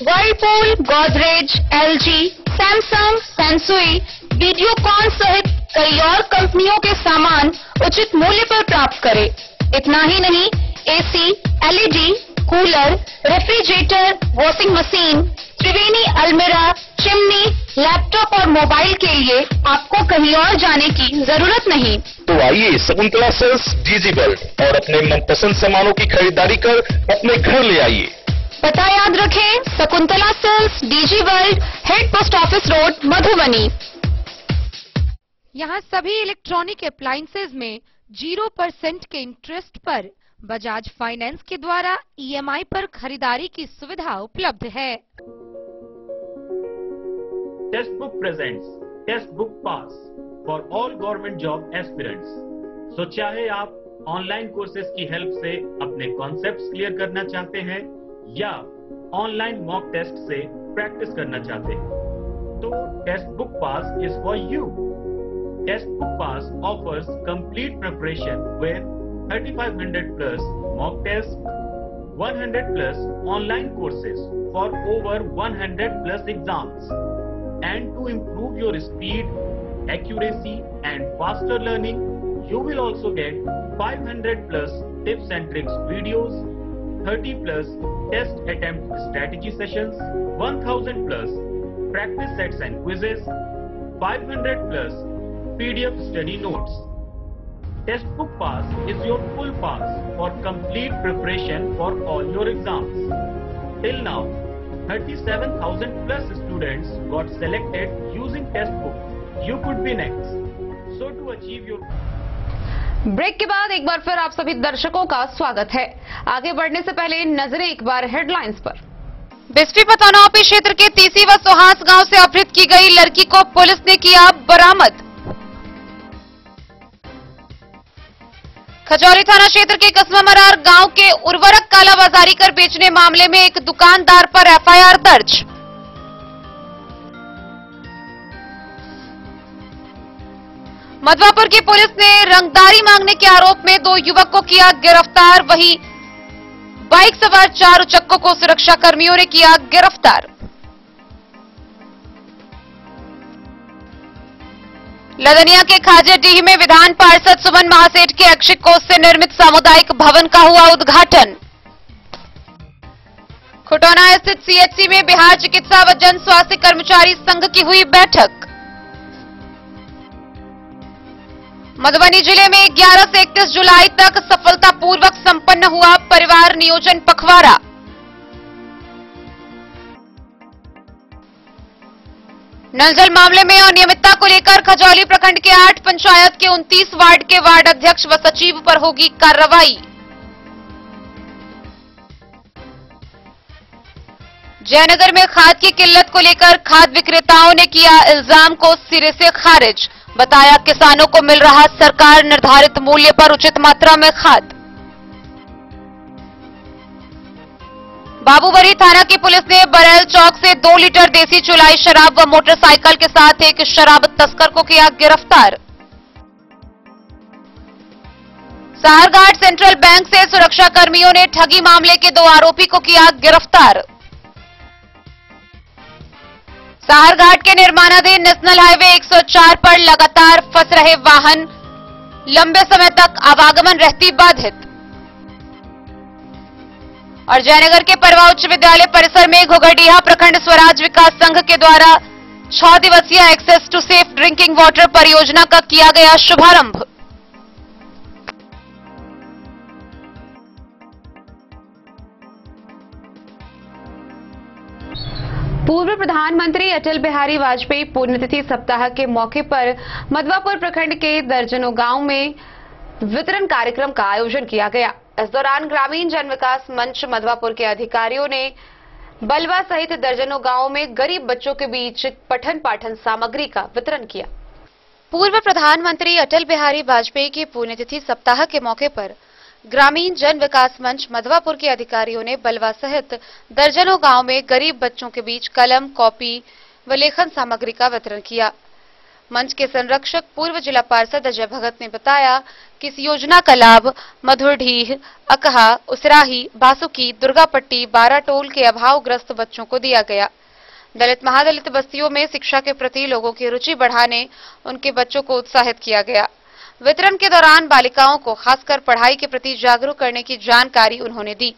Whirlpool, Godrej, LG, Samsung, Sansui, Videocon सहित कई और कंपनियों के सामान उचित मूल्य पर प्राप्त करें। इतना ही नहीं, AC, LED, cooler, refrigerator, washing machine, Triveni अलमीरा, चिमनी, लैपटॉप और मोबाइल के लिए आपको कहीं और जाने की जरूरत नहीं। तो आइए शकुंतला सेल्स डीजी वर्ल्ड और अपने मनपसंद सामानों की खरीदारी कर अपने घर ले आइए। पता याद रखें, Shakuntala sales DG world, head post office road, Madhubani. यहाँ सभी इलेक्ट्रॉनिक अप्लायंसेज में 0% के इंटरेस्ट पर बजाज फाइनेंस के द्वारा ईएमआई पर खरीदारी की सुविधा उपलब्ध है। Testbook presents test book pass for all government job aspirants. So चाहे आप ऑनलाइन कोर्सेज की हेल्प से अपने कॉन्सेप्ट्स क्लियर करना चाहते हैं या ऑनलाइन मॉक टेस्ट से प्रैक्टिस करना चाहते हैं, तो test book pass is for you. Test Book Pass offers complete preparation with 3500 plus mock tests, 100 plus online courses for over 100 plus exams. And to improve your speed, accuracy and faster learning, you will also get 500 plus tips and tricks videos, 30 plus test attempt strategy sessions, 1000 plus practice sets and quizzes, 500 plus PDF study notes. Test Book Pass is your full pass for complete preparation for all your exams. Till now, 37,000 plus students got selected using Test Book. You could be next. So to achieve your break के बाद एक बार फिर आप सभी दर्शकों का स्वागत है। आगे बढ़ने से पहले नजरें एक बार हेडलाइंस पर। बिस्फी पतौनापी क्षेत्र के तीसी व सोहास गांव से अपहृत की गई लड़की को पुलिस ने किया बरामद। खजौली थाना क्षेत्र के कस्बा मरार गांव के उर्वरक कालाबाजारी कर बेचने मामले में एक दुकानदार पर एफआईआर दर्ज। मधवापुर की पुलिस ने रंगदारी मांगने के आरोप में 2 युवक को किया गिरफ्तार। वहीं बाइक सवार 4 उचक्कों को सुरक्षा कर्मियों ने किया गिरफ्तार। लदनिया के खाजेडीह में विधान पार्षद सुमन महासेठ के ऐच्छिक कोष से निर्मित सामुदायिक भवन का हुआ उद्घाटन। खुटौना स्थित सीएचसी में बिहार चिकित्सा व जन स्वास्थ्य कर्मचारी संघ की हुई बैठक। मधुबनी जिले में 11 से 31 जुलाई तक सफलतापूर्वक संपन्न हुआ परिवार नियोजन पखवाड़ा। नल जल मामले में अनियमितता को लेकर खजौली प्रखंड के 8 पंचायत के 29 वार्ड के वार्ड अध्यक्ष व सचिव पर होगी कार्रवाई। जयनगर में खाद की किल्लत को लेकर खाद विक्रेताओं ने किया इल्जाम को सिरे से खारिज। बताया किसानों को मिल रहा सरकार निर्धारित मूल्य पर उचित मात्रा में खाद। बाबूबरी थाना की पुलिस ने बरेल चौक से 2 लीटर देसी चुलाई शराब व मोटरसाइकिल के साथ एक शराब तस्कर को किया गिरफ्तार। साहरघाट सेंट्रल बैंक से सुरक्षा कर्मियों ने ठगी मामले के 2 आरोपी को किया गिरफ्तार। साहरघाट के निर्माणाधीन नेशनल हाईवे 104 पर लगातार फंस रहे वाहन, लंबे समय तक आवागमन रहती बाधित। और जयनगर के परवा उच्च विद्यालय परिसर में घोघरडीहा प्रखंड स्वराज विकास संघ के द्वारा 6 दिवसीय access to safe drinking water परियोजना का किया गया शुभारंभ। पूर्व प्रधानमंत्री अटल बिहारी वाजपेयी पुण्यतिथि सप्ताह के मौके पर मधवापुर प्रखंड के दर्जनों गांव में वितरण कार्यक्रम का आयोजन किया गया। इस दौरान ग्रामीण जन विकास मंच मधवापुर के अधिकारियों ने बलवा सहित दर्जनों गांवों में गरीब बच्चों के बीच पठन पाठन सामग्री का वितरण किया। पूर्व प्रधानमंत्री अटल बिहारी वाजपेयी की पुण्यतिथि सप्ताह के मौके पर ग्रामीण जन विकास मंच मधवापुर के अधिकारियों ने बलवा सहित दर्जनों गांव में गरीब बच्चों के बीच कलम, कॉपी व लेखन सामग्री का वितरण किया। मंच के संरक्षक पूर्व जिला पार्षद अजय भगत ने बताया कि इस योजना का लाभ मधुरडीह, अकहा, उसराही, बासुकी, दुर्गापट्टी, बाराटोल के अभावग्रस्त बच्चों को दिया गया। दलित महादलित बस्तियों में शिक्षा के प्रति लोगों की रुचि बढ़ाने उनके बच्चों को उत्साहित किया गया। वितरण के दौरान बालिकाओं को खासकर पढ़ाई के प्रति जागरूक करने की जानकारी उन्होंने दी।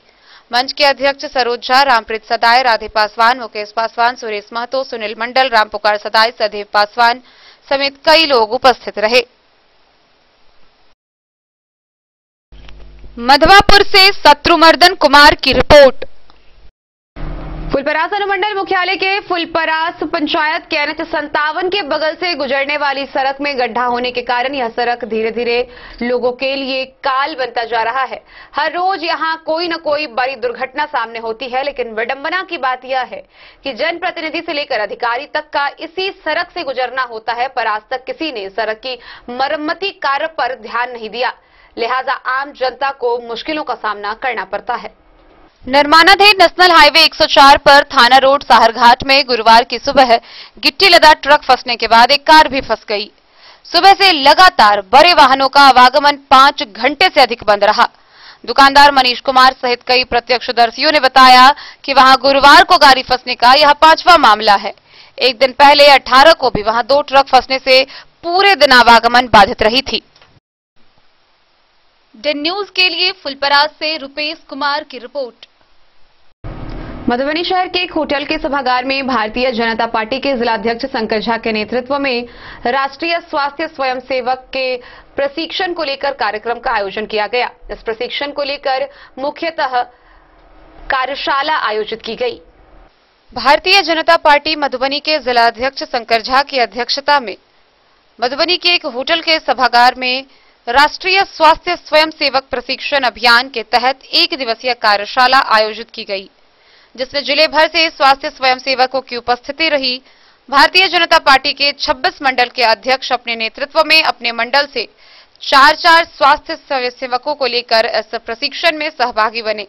मंच के अध्यक्ष सरोज झा, रामप्रीत सदाय, राधे पासवान, मुकेश पासवान, सुरेश महतो, सुनील मंडल, रामपुकार सदाय, सदैव पासवान समेत कई लोग उपस्थित रहे। मधवापुर से शत्रुमर्दन कुमार की रिपोर्ट। फुलपरास अनुमंडल मुख्यालय के फुलपरास पंचायत के NH 57 के बगल से गुजरने वाली सड़क में गड्ढा होने के कारण यह सड़क धीरे धीरे लोगों के लिए काल बनता जा रहा है। हर रोज यहां कोई न कोई बड़ी दुर्घटना सामने होती है, लेकिन विडंबना की बात यह है कि जनप्रतिनिधि से लेकर अधिकारी तक का इसी सड़क से गुजरना होता है, पर आज तक किसी ने सड़क की मरम्मती कार्य पर ध्यान नहीं दिया। लिहाजा आम जनता को मुश्किलों का सामना करना पड़ता है। निर्माणाधीन नेशनल हाईवे 104 पर थाना रोड साहरघाट में गुरुवार की सुबह गिट्टी लदा ट्रक फंसने के बाद एक कार भी फंस गई। सुबह से लगातार बड़े वाहनों का आवागमन 5 घंटे से अधिक बंद रहा। दुकानदार मनीष कुमार सहित कई प्रत्यक्षदर्शियों ने बताया कि वहां गुरुवार को गाड़ी फंसने का यह 5वां मामला है। एक दिन पहले 18 को भी वहां 2 ट्रक फंसने से पूरे दिन आवागमन बाधित रही थी। डेन न्यूज के लिए फुलपरास से रुपेश कुमार की रिपोर्ट। मधुबनी शहर के एक होटल के सभागार में भारतीय जनता पार्टी के जिलाध्यक्ष शंकर झा के नेतृत्व में राष्ट्रीय स्वास्थ्य स्वयंसेवक के प्रशिक्षण को लेकर कार्यक्रम का आयोजन किया गया। इस प्रशिक्षण को लेकर मुख्यतः कार्यशाला आयोजित की गई। भारतीय जनता पार्टी मधुबनी के जिलाध्यक्ष शंकर झा की अध्यक्षता में मधुबनी के एक होटल के सभागार में राष्ट्रीय स्वास्थ्य स्वयंसेवक प्रशिक्षण अभियान के तहत 1 दिवसीय कार्यशाला आयोजित की गई, जिसमें जिले भर से स्वास्थ्य स्वयंसेवकों की उपस्थिति रही। भारतीय जनता पार्टी के 26 मंडल के अध्यक्ष अपने नेतृत्व में अपने मंडल से 4 स्वास्थ्य स्वयंसेवकों को लेकर इस प्रशिक्षण में सहभागी बने।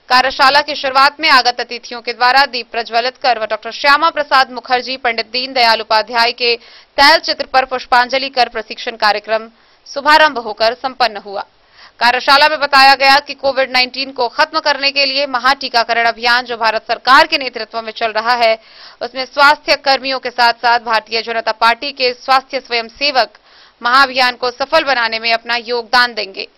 कार्यशाला की शुरुआत में आगत अतिथियों के द्वारा दीप प्रज्वलित कर व डॉक्टर श्यामा प्रसाद मुखर्जी, पंडित दीनदयाल उपाध्याय के तैल चित्र पर पुष्पांजलि कर प्रशिक्षण कार्यक्रम शुभारंभ होकर संपन्न हुआ। कार्यशाला में बताया गया कि कोविड-19 को खत्म करने के लिए महाटीकाकरण अभियान जो भारत सरकार के नेतृत्व में चल रहा है, उसमें स्वास्थ्य कर्मियों के साथ साथ भारतीय जनता पार्टी के स्वास्थ्य स्वयंसेवक महाअभियान को सफल बनाने में अपना योगदान देंगे।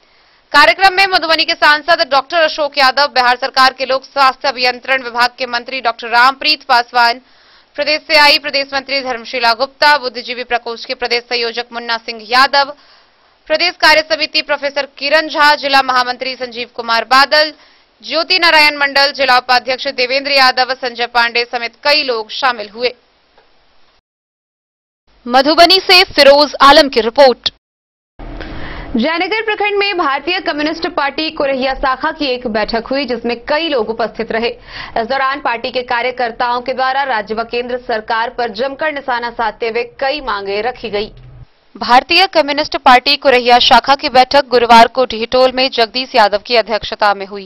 कार्यक्रम में मधुबनी के सांसद डॉक्टर अशोक यादव, बिहार सरकार के लोक स्वास्थ्य अभियंत्रण विभाग के मंत्री डॉक्टर रामप्रीत पासवान, प्रदेश से आई प्रदेश मंत्री धर्मशीला गुप्ता, बुद्धिजीवी प्रकोष्ठ के प्रदेश संयोजक मुन्ना सिंह यादव, प्रदेश कार्य समिति प्रोफेसर किरण झा, जिला महामंत्री संजीव कुमार बादल, ज्योति नारायण मंडल, जिला उपाध्यक्ष देवेंद्र यादव, संजय पांडे समेत कई लोग शामिल हुए। मधुबनी से फिरोज आलम की रिपोर्ट। जयनगर प्रखंड में भारतीय कम्युनिस्ट पार्टी कोरहिया शाखा की एक बैठक हुई, जिसमें कई लोग उपस्थित रहे। इस दौरान पार्टी के कार्यकर्ताओं के द्वारा राज्य व केंद्र सरकार पर जमकर निशाना साधते हुए कई मांगे रखी गई। भारतीय कम्युनिस्ट पार्टी कुरैया शाखा की बैठक गुरुवार को ढिटोल में जगदीश यादव की अध्यक्षता में हुई।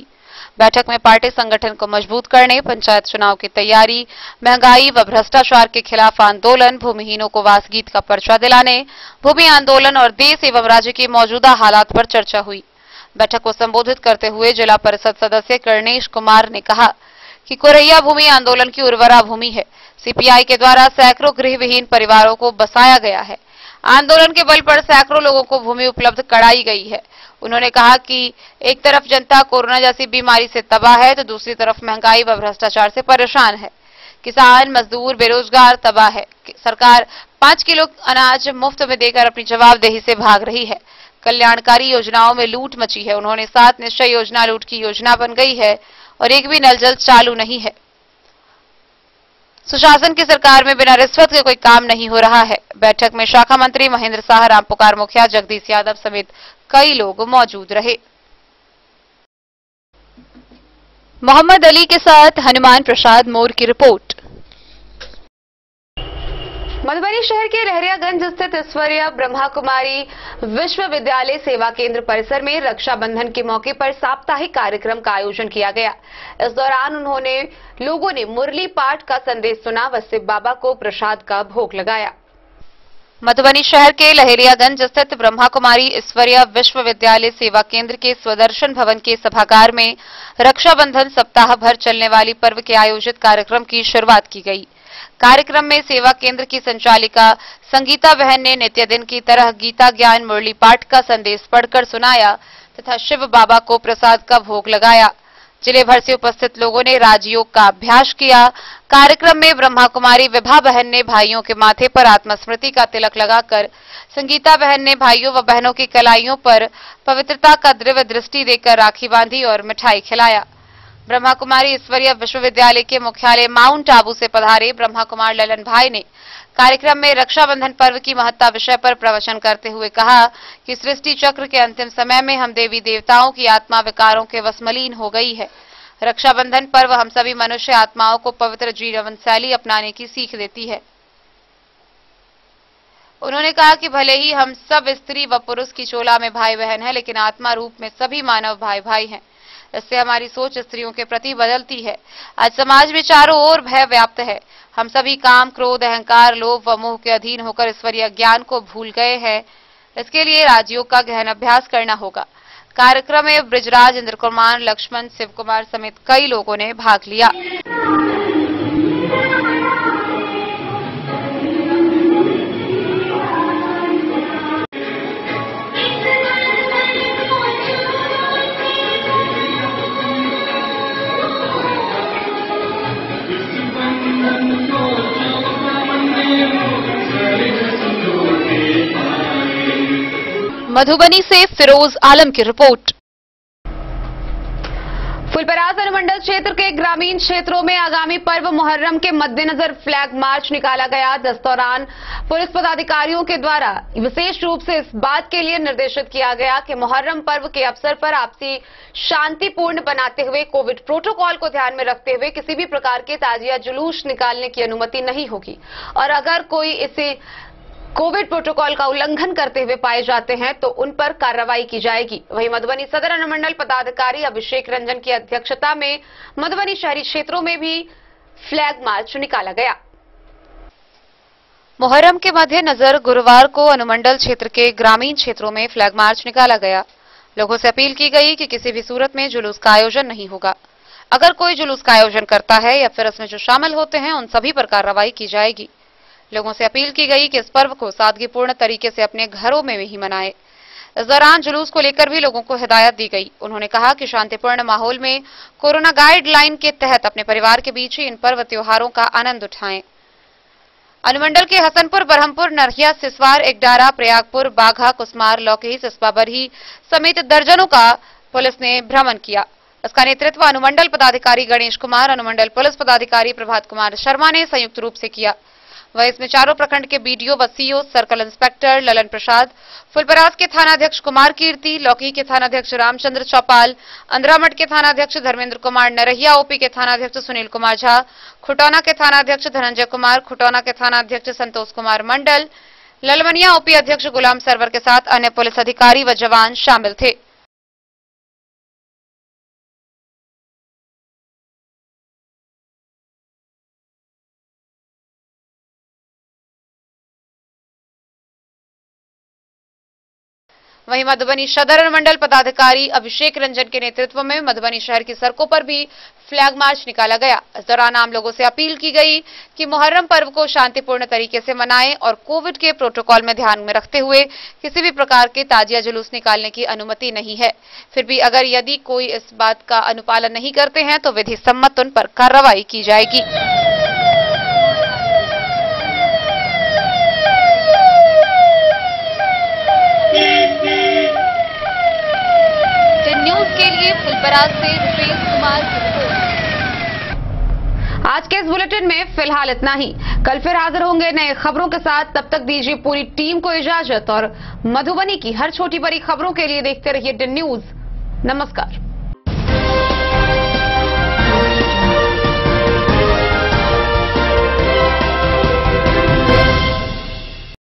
बैठक में पार्टी संगठन को मजबूत करने, पंचायत चुनाव की तैयारी, महंगाई व भ्रष्टाचार के खिलाफ आंदोलन, भूमिहीनों को वासगीत का पर्चा दिलाने, भूमि आंदोलन और देश एवं राज्य की मौजूदा हालात पर चर्चा हुई। बैठक को संबोधित करते हुए जिला परिषद सदस्य कर्णेश कुमार ने कहा कि कुरैया भूमि आंदोलन की उर्वरा भूमि है। सीपीआई के द्वारा सैकड़ों गृहविहीन परिवारों को बसाया गया है। आंदोलन के बल पर सैकड़ों लोगों को भूमि उपलब्ध कराई गई है। उन्होंने कहा कि एक तरफ जनता कोरोना जैसी बीमारी से तबाह है तो दूसरी तरफ महंगाई व भ्रष्टाचार से परेशान है। किसान, मजदूर, बेरोजगार तबाह है। सरकार 5 किलो अनाज मुफ्त में देकर अपनी जवाबदेही से भाग रही है। कल्याणकारी योजनाओं में लूट मची है। उन्होंने 7 निश्चय योजना लूट की योजना बन गई है और एक भी नल जल चालू नहीं है। सुशासन की सरकार में बिना रिश्वत के कोई काम नहीं हो रहा है। बैठक में शाखा मंत्री महेंद्र शाह, रामपुकार मुखिया, जगदीश यादव समेत कई लोग मौजूद रहे। मोहम्मद अली के साथ हनुमान प्रसाद मोर की रिपोर्ट। मधुबनी शहर के लहरियागंज स्थित ईश्वरीय ब्रह्मा कुमारी विश्वविद्यालय सेवा केंद्र परिसर में रक्षाबंधन के मौके पर साप्ताहिक कार्यक्रम का आयोजन किया गया। इस दौरान लोगों ने मुरली पाठ का संदेश सुना व शिव बाबा को प्रसाद का भोग लगाया। मधुबनी शहर के लहरियागंज स्थित ब्रह्मा कुमारी ईश्वरीय विश्वविद्यालय सेवा केंद्र के स्वदर्शन भवन के सभागार में रक्षाबंधन सप्ताह भर चलने वाली पर्व के आयोजित कार्यक्रम की शुरुआत की गई। कार्यक्रम में सेवा केंद्र की संचालिका संगीता बहन ने नित्य दिन की तरह गीता ज्ञान मुरली पाठ का संदेश पढ़कर सुनाया तथा शिव बाबा को प्रसाद का भोग लगाया। जिले भर से उपस्थित लोगों ने राजयोग का अभ्यास किया। कार्यक्रम में ब्रह्मा कुमारी विभा बहन ने भाइयों के माथे पर आत्मस्मृति का तिलक लगाकर, संगीता बहन ने भाइयों व बहनों की कलाइयों पर पवित्रता का दिव्य दृष्टि देकर राखी बांधी और मिठाई खिलाया। ब्रह्मा कुमारी ईश्वरीय विश्वविद्यालय के मुख्यालय माउंट आबू से पधारे ब्रह्मा कुमार ललन भाई ने कार्यक्रम में रक्षाबंधन पर्व की महत्ता विषय पर प्रवचन करते हुए कहा कि सृष्टि चक्र के अंतिम समय में हम देवी देवताओं की आत्मा विकारों के वशमलीन हो गई है। रक्षाबंधन पर्व हम सभी मनुष्य आत्माओं को पवित्र जीवन शैली अपनाने की सीख देती है। उन्होंने कहा कि भले ही हम सब स्त्री व पुरुष की चोला में भाई बहन है, लेकिन आत्मा रूप में सभी मानव भाई भाई हैं। इससे हमारी सोच स्त्रियों के प्रति बदलती है। आज समाज में चारों ओर भय व्याप्त है। हम सभी काम, क्रोध, अहंकार, लोभ व मोह के अधीन होकर ईश्वरीय ज्ञान को भूल गए हैं। इसके लिए राजयोग का गहन अभ्यास करना होगा। कार्यक्रम में ब्रिजराज, इंद्र कुमार, लक्ष्मण, शिव कुमार समेत कई लोगों ने भाग लिया। मधुबनी से फिरोज आलम की रिपोर्ट। फुलपरास अनुमंडल क्षेत्र के ग्रामीण क्षेत्रों में आगामी पर्व मुहर्रम के मद्देनजर फ्लैग मार्च निकाला गया। इस दौरान पुलिस पदाधिकारियों के द्वारा विशेष रूप से इस बात के लिए निर्देशित किया गया कि मुहर्रम पर्व के अवसर पर आपसी शांतिपूर्ण बनाते हुए कोविड प्रोटोकॉल को ध्यान में रखते हुए किसी भी प्रकार के ताजिया जुलूस निकालने की अनुमति नहीं होगी और अगर कोई इसे कोविड प्रोटोकॉल का उल्लंघन करते हुए पाए जाते हैं तो उन पर कार्रवाई की जाएगी। वहीं मधुबनी सदर अनुमंडल पदाधिकारी अभिषेक रंजन की अध्यक्षता में मधुबनी शहरी क्षेत्रों में भी फ्लैग मार्च निकाला गया। मुहर्रम के मद्देनजर गुरुवार को अनुमंडल क्षेत्र के ग्रामीण क्षेत्रों में फ्लैग मार्च निकाला गया। लोगों से अपील की गई कि किसी भी सूरत में जुलूस का आयोजन नहीं होगा। अगर कोई जुलूस का आयोजन करता है या फिर इसमें जो शामिल होते हैं उन सभी पर कार्रवाई की जाएगी। लोगों से अपील की गई कि इस पर्व को सादगीपूर्ण तरीके से अपने घरों में ही मनाएं। इस दौरान जुलूस को लेकर भी लोगों को हिदायत दी गई। उन्होंने कहा कि शांतिपूर्ण माहौल में कोरोना गाइडलाइन के तहत अपने परिवार के बीच ही इन पर्व त्योहारों का आनंद उठाएं। अनुमंडल के हसनपुर, बरहमपुर, नरहिया, सिसवार, एकडारा, प्रयागपुर, बाघा, कुसमार, लौकी, सिसपा बरही समेत दर्जनों का पुलिस ने भ्रमण किया। इसका नेतृत्व अनुमंडल पदाधिकारी गणेश कुमार, अनुमंडल पुलिस पदाधिकारी प्रभात कुमार शर्मा ने संयुक्त रूप से किया। वह इसमें चारों प्रखंड के बीडीओ व सीओ, सर्कल इंस्पेक्टर ललन प्रसाद, फुलपरास के थानाध्यक्ष कुमार कीर्ति, लौकी के थानाध्यक्ष रामचंद्र चौपाल, अंद्रामठ के थानाध्यक्ष धर्मेंद्र कुमार, नरहिया ओपी के थानाध्यक्ष सुनील कुमार झा, खुटौना के थानाध्यक्ष धनंजय कुमार, खुटौना के थानाध्यक्ष संतोष कुमार मंडल, ललमनिया ओपी अध्यक्ष गुलाम सरवर के साथ अन्य पुलिस अधिकारी व जवान शामिल थे। वहीं मधुबनी सदर मंडल पदाधिकारी अभिषेक रंजन के नेतृत्व में मधुबनी शहर की सड़कों पर भी फ्लैग मार्च निकाला गया। इस दौरान आम लोगों से अपील की गई कि मुहर्रम पर्व को शांतिपूर्ण तरीके से मनाएं और कोविड के प्रोटोकॉल में ध्यान में रखते हुए किसी भी प्रकार के ताजिया जुलूस निकालने की अनुमति नहीं है। फिर भी अगर यदि कोई इस बात का अनुपालन नहीं करते हैं तो विधि सम्मत उन पर कार्रवाई की जाएगी। न्यूज के लिए फुलपरास से रुपेश कुमार की रिपोर्ट। आज के इस बुलेटिन में फिलहाल इतना ही। कल फिर हाजिर होंगे नए खबरों के साथ। तब तक दीजिए पूरी टीम को इजाजत और मधुबनी की हर छोटी बड़ी खबरों के लिए देखते रहिए DIN न्यूज। नमस्कार।